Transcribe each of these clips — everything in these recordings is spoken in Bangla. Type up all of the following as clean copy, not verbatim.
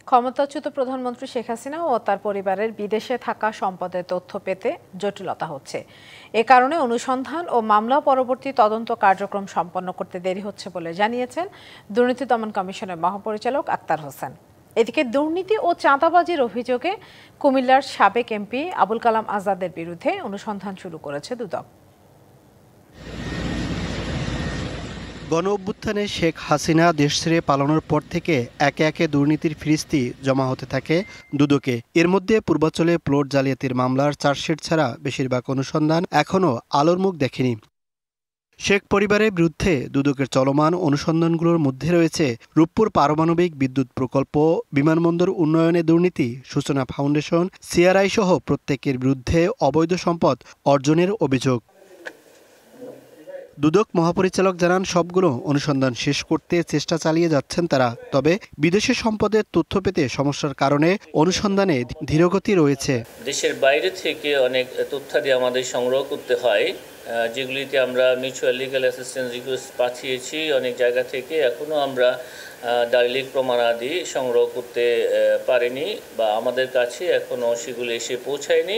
ক্ষমতাচ্যুত প্রধানমন্ত্রী শেখ হাসিনা ও তার পরিবারের বিদেশে থাকা সম্পদের তথ্য পেতে জটিলতা হচ্ছে। এ কারণে অনুসন্ধান ও মামলা পরবর্তী তদন্ত কার্যক্রম সম্পন্ন করতে দেরি হচ্ছে বলে জানিয়েছেন দুর্নীতি দমন কমিশনের মহাপরিচালক আক্তার হোসেন। এদিকে দুর্নীতি ও চাঁদাবাজির অভিযোগে কুমিল্লার সাবেক এমপি আবুল কালাম আজাদের বিরুদ্ধে অনুসন্ধান শুরু করেছে দুদক। গণ-অভ্যুত্থানে শেখ হাসিনা দেশ ছেড়ে পালানোর পর থেকে একে একে দুর্নীতির ফিরিস্তি জমা হতে থাকে দুদকে। এর মধ্যে পূর্বাঞ্চলে প্লট জালিয়াতির মামলার চার্জশিট ছাড়া বেশিরভাগ অনুসন্ধান এখনও আলোর মুখ দেখেনি। শেখ পরিবারের বিরুদ্ধে দুদকের চলমান অনুসন্ধানগুলোর মধ্যে রয়েছে রূপপুর পারমাণবিক বিদ্যুৎ প্রকল্প, বিমানবন্দর উন্নয়নে দুর্নীতি, সূচনা ফাউন্ডেশন, সিআরআই সহ প্রত্যেকের বিরুদ্ধে অবৈধ সম্পদ অর্জনের অভিযোগ। দুদক মহাপরিচালক জানান, সবগুলো অনুসন্ধান শেষ করতে চেষ্টা চালিয়ে যাচ্ছেন তারা। তবে বিদেশি সম্পদের তথ্য পেতে সমস্যার কারণে অনুসন্ধানে ধীরগতি রয়েছে। দেশের বাইরে থেকে অনেক তথ্যাদি আমাদের সংগ্রহ করতে হয়, যেগুলিতে আমরা মিউচুয়াল লিগ্যাল অ্যাসিস্ট্যান্স রিকোয়েস্ট পাঠিয়েছি অনেক জায়গা থেকে। এখনও আমরা দালিলিক প্রমাণাদি সংগ্রহ করতে পারিনি বা আমাদের কাছে এখনও সেগুলো এসে পৌঁছায়নি,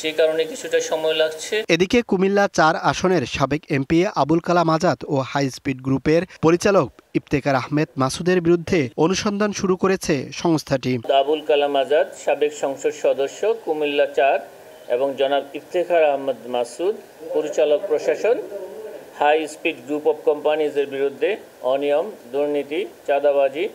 সেই কারণে কিছুটা সময় লাগছে। এদিকে কুমিল্লা ৪ আসনের সাবেক এমপি আবুল কালাম আজাদ ও হাই স্পিড গ্রুপের পরিচালক ইফতেখার আহমেদ মাসুদের বিরুদ্ধে অনুসন্ধান শুরু করেছে সংস্থাটি। আবুল কালাম আজাদ সাবেক সংসদ সদস্য কুমিল্লা ৪ এবং জনাব ইফতেখার আহমেদ মাসুদ পরিচালক প্রশাসন হাই স্পিড গ্রুপ অফ কোম্পানিজের বিরুদ্ধে অনিয়ম, দুর্নীতি, চাঁদাবাজি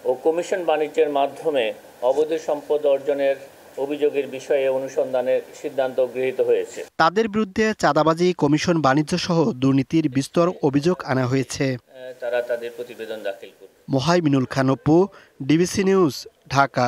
ও কমিশন বাণিজ্যের মাধ্যমে অবৈধ সম্পদ অর্জনের অভিযোগের বিষয়ে অনুসন্ধানের সিদ্ধান্ত গৃহীত হয়েছে। তাদের বিরুদ্ধে চাঁদাবাজি, কমিশন বাণিজ্য সহ দুর্নীতির বিস্তর অভিযোগ আনা হয়েছে। তারা তাদের প্রতিবেদন দাখিল করবে। Mohaiminul Khan Apu, DBC news, Dhaka.